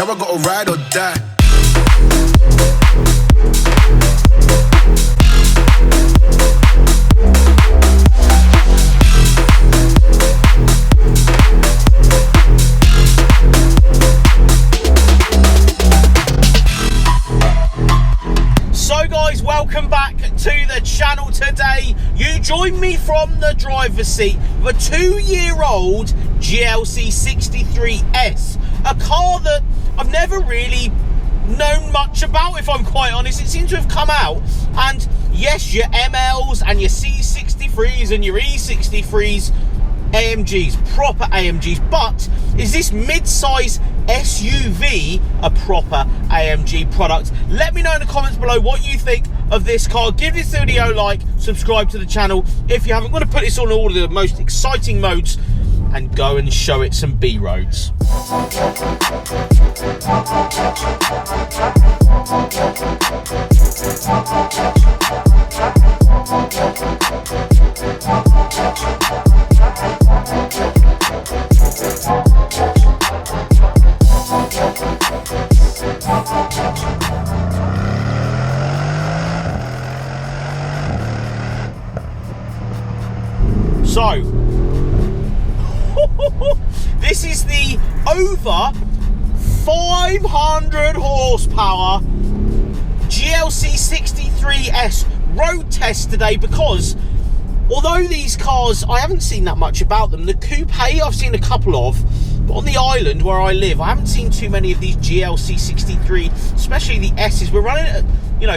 Now I gotta ride or die. So guys, welcome back to the channel today. You join me from the driver's seat with a 2-year-old GLC63S, a car that I've never really known much about, if I'm quite honest. It seems to have come out, and yes, your MLs and your C63s and your E63s, AMGs, proper AMGs, but is this mid-size SUV a proper AMG product? Let me know in the comments below what you think of this car. Give this video a like, subscribe to the channel if you haven't. I'm going to put this on all of the most exciting modes and go and show it some B roads. So, this is the over 500 horsepower GLC63S road test today, because although these cars, I haven't seen that much about them. The coupe I've seen a couple of, but on the island where I live, I haven't seen too many of these GLC63, especially the S's. We're running at,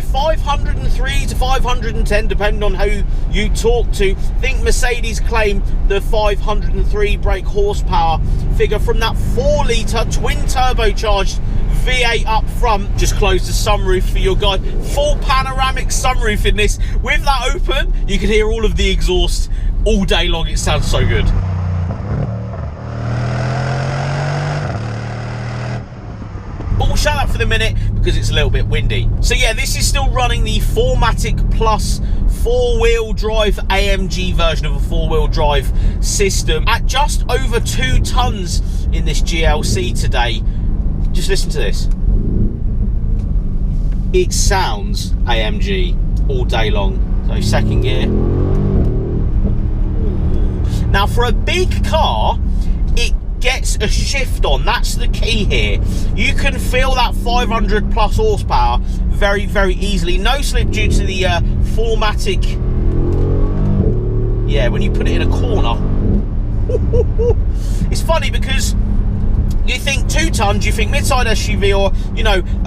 503 to 510, depending on who you talk to. I think Mercedes claim the 503 brake horsepower figure from that 4-litre twin turbocharged V8 up front. Just close the sunroof for your guy. Full panoramic sunroof in this. With that open, you can hear all of the exhaust all day long. It sounds so good. But we'll shut up for the minute because it's a little bit windy. So yeah, this is still running the 4MATIC Plus 4-wheel drive AMG version of a 4-wheel drive system at just over 2 tons in this GLC today. Just listen to this. It sounds AMG all day long. So second gear. Now for a big car, it gets a shift on. That's the key here. You can feel that 500 plus horsepower very, very easily. No slip due to the 4MATIC. Yeah, when you put it in a corner. It's funny because you think 2 tons, you think mid-sized SUV, or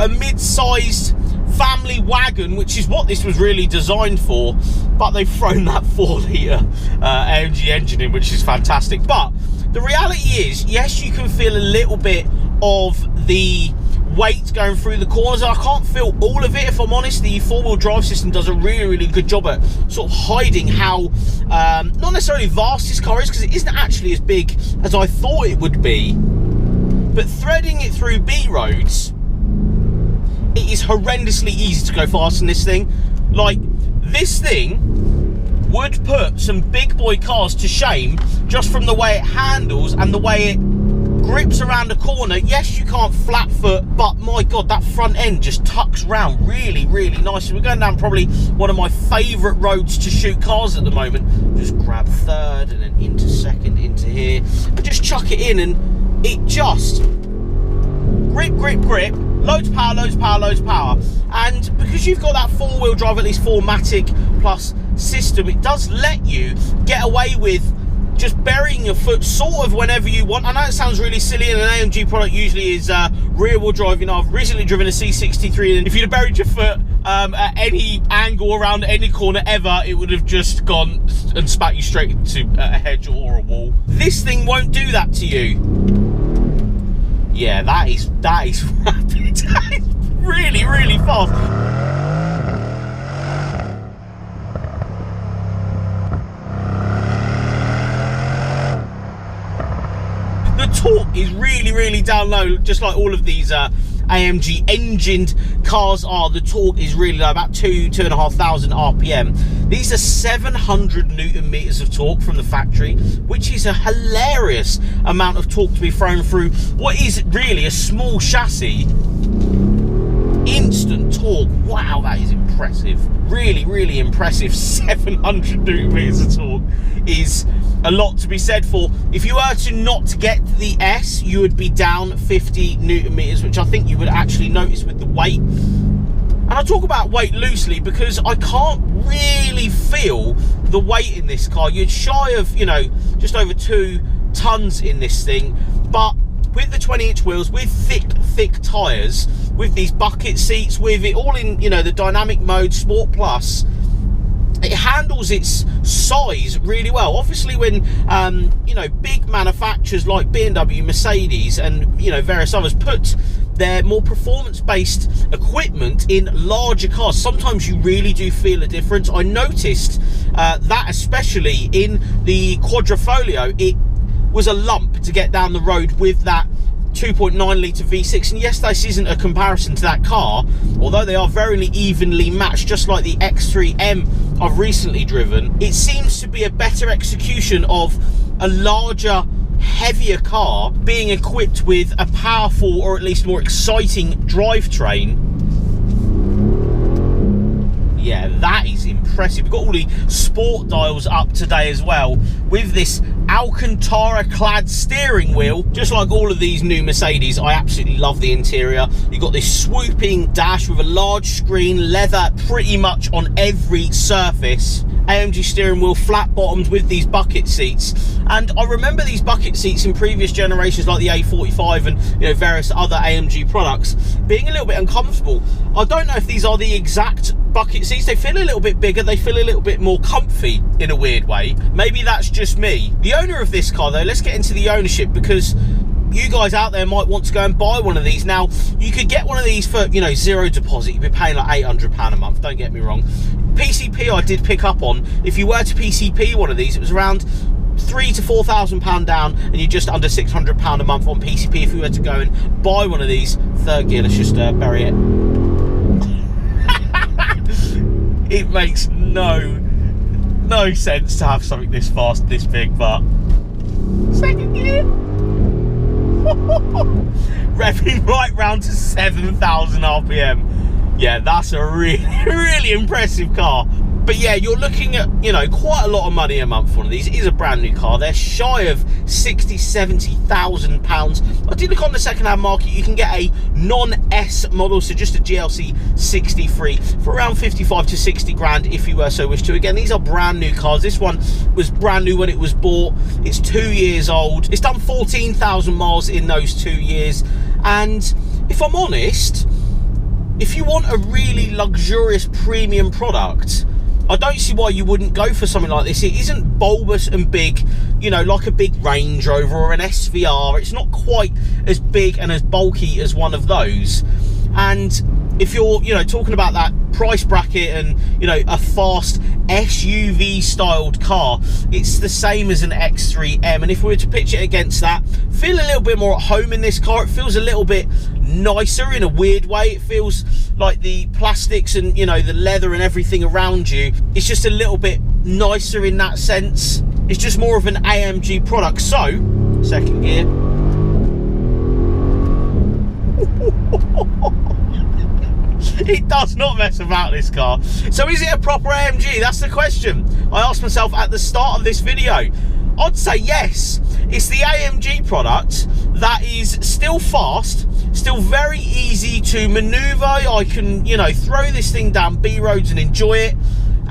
a mid-sized family wagon, which is what this was really designed for, but they've thrown that 4-litre AMG engine in, which is fantastic. But the reality is, yes, you can feel a little bit of the weight going through the corners. I can't feel all of it, if I'm honest. The 4-wheel drive system does a really, really good job at sort of hiding how not necessarily vast this car is, because it isn't actually as big as I thought it would be. But threading it through B roads, it is horrendously easy to go fast in this thing. Like, this thing would put some big boy cars to shame just from the way it handles and the way it grips around the corner. Yes, you can't flat foot, but my God, that front end just tucks round really, really nicely. We're going down probably one of my favourite roads to shoot cars at the moment. Just grab third and then into second, into here, and just chuck it in, and it just grip, grip, grip. Loads of power, loads of power, loads of power. And because you've got that 4-wheel drive, at least 4MATIC Plus system, it does let you get away with just burying your foot sort of whenever you want. I know it sounds really silly, and an AMG product usually is rear-wheel drive. I've recently driven a C63, and if you'd have buried your foot at any angle around any corner ever, it would have just gone and spat you straight into a hedge or a wall. This thing won't do that to you. Yeah, that is rapid. That is really, really fast. The torque is really, really down low, just like all of these AMG engined cars are, the torque is really low, about 2,500 RPM. These are 700 Newton meters of torque from the factory, which is a hilarious amount of torque to be thrown through what is really a small chassis. Instant torque. Wow, that is impressive. Really, really impressive. 700 Newton meters of torque is a lot to be said for. If you were to not get the S, you would be down 50 Newton meters, which I think you would actually notice with the weight. And I talk about weight loosely because I can't really feel the weight in this car. You're shy of, you know, just over 2 tons in this thing, but with the 20-inch wheels, with thick tyres, with these bucket seats, with it all in, you know, the dynamic mode, Sport Plus, it handles its size really well. Obviously, when you know, big manufacturers like BMW, Mercedes, and you know, various others put their more performance-based equipment in larger cars, sometimes you really do feel a difference. I noticed that especially in the Quadrifoglio, it was a lump to get down the road with that 2.9 litre V6, and yes, this isn't a comparison to that car, although they are very evenly matched, just like the X3M I've recently driven. It seems to be a better execution of a larger, heavier car being equipped with a powerful, or at least more exciting, drivetrain. Yeah, that is impressive. We've got all the sport dials up today as well, with this Alcantara clad steering wheel, just like all of these new Mercedes. I absolutely love the interior. You've got this swooping dash with a large screen, leather pretty much on every surface, AMG steering wheel, flat bottoms with these bucket seats. And I remember these bucket seats in previous generations like the A45 and, you know, various other AMG products being a little bit uncomfortable. I don't know if these are the exact bucket seats. They feel a little bit bigger, they feel a little bit more comfy in a weird way. Maybe that's just me. The owner of this car though, let's get into the ownership, because you guys out there might want to go and buy one of these. Now, you could get one of these for, you know, zero deposit. You'd be paying like £800 a month, don't get me wrong. PCP I did pick up on. If you were to PCP one of these, it was around £3,000 to £4,000 down, and you're just under £600 a month on PCP if you were to go and buy one of these. Third gear, let's just bury it. It makes no sense to have something this fast, this big, but second gear. Revving right round to 7,000 RPM. Yeah, that's a really impressive car. But yeah, you're looking at, you know, quite a lot of money a month for one of these. It is a brand new car. They're shy of £60,000-70,000. I did look on the second-hand market. You can get a non-S model, so just a GLC63 for around 55 to 60 grand if you were so wish to. Again, these are brand new cars. This one was brand new when it was bought. It's 2 years old. It's done 14,000 miles in those 2 years. And if I'm honest, if you want a really luxurious premium product, I don't see why you wouldn't go for something like this. It isn't bulbous and big, you know, like a big Range Rover or an SVR. It's not quite as big and as bulky as one of those. And if you're, you know, talking about that price bracket and, you know, a fast SUV styled car, it's the same as an X3M. And if we were to pitch it against that, feel a little bit more at home in this car. It feels a little bit nicer in a weird way. It feels like the plastics and, you know, the leather and everything around you, it's just a little bit nicer in that sense. It's just more of an AMG product. So, second gear. It does not mess about, this car. So is it a proper AMG? That's the question I asked myself at the start of this video. I'd say yes. It's the AMG product that is still fast, still very easy to maneuver. I can, you know, throw this thing down B roads and enjoy it.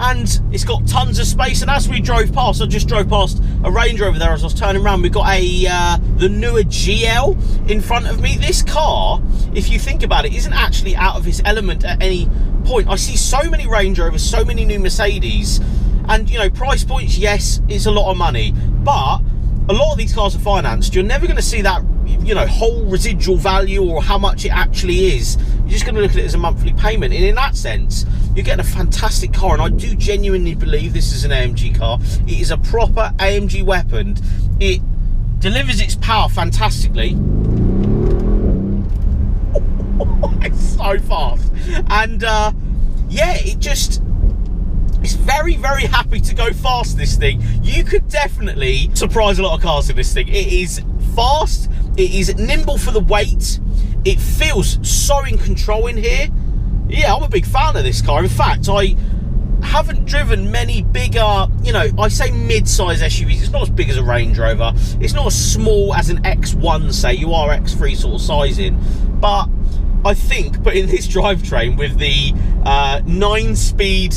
And it's got tons of space. And as we drove past, I just drove past a Range Rover there as I was turning around. We've got the newer GL in front of me. This car, if you think about it, isn't actually out of its element at any point. I see so many Range Rovers, so many new Mercedes, and, you know, price points, yes, it's a lot of money, but a lot of these cars are financed. You're never going to see that, you know, whole residual value or how much it actually is. You're just going to look at it as a monthly payment. And in that sense, you're getting a fantastic car. And I do genuinely believe this is an AMG car. It is a proper AMG weapon. It delivers its power fantastically. so fast. And yeah, it's very, very happy to go fast, this thing. You could definitely surprise a lot of cars in this thing. It is fast, it is nimble for the weight, it feels so in control in here. Yeah, I'm a big fan of this car. In fact, I haven't driven many bigger, you know, I say mid-size SUVs. It's not as big as a Range Rover. It's not as small as an X1, say. You are X3 sort of sizing. But I think putting this drivetrain with the 9-speed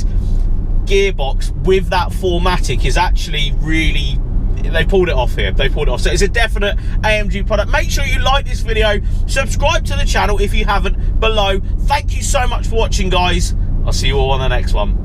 gearbox with that 4MATIC is actually really, they pulled it off here. They pulled it off. So it's a definite AMG product. Make sure you like this video, subscribe to the channel if you haven't below. Thank you so much for watching, guys. I'll see you all on the next one.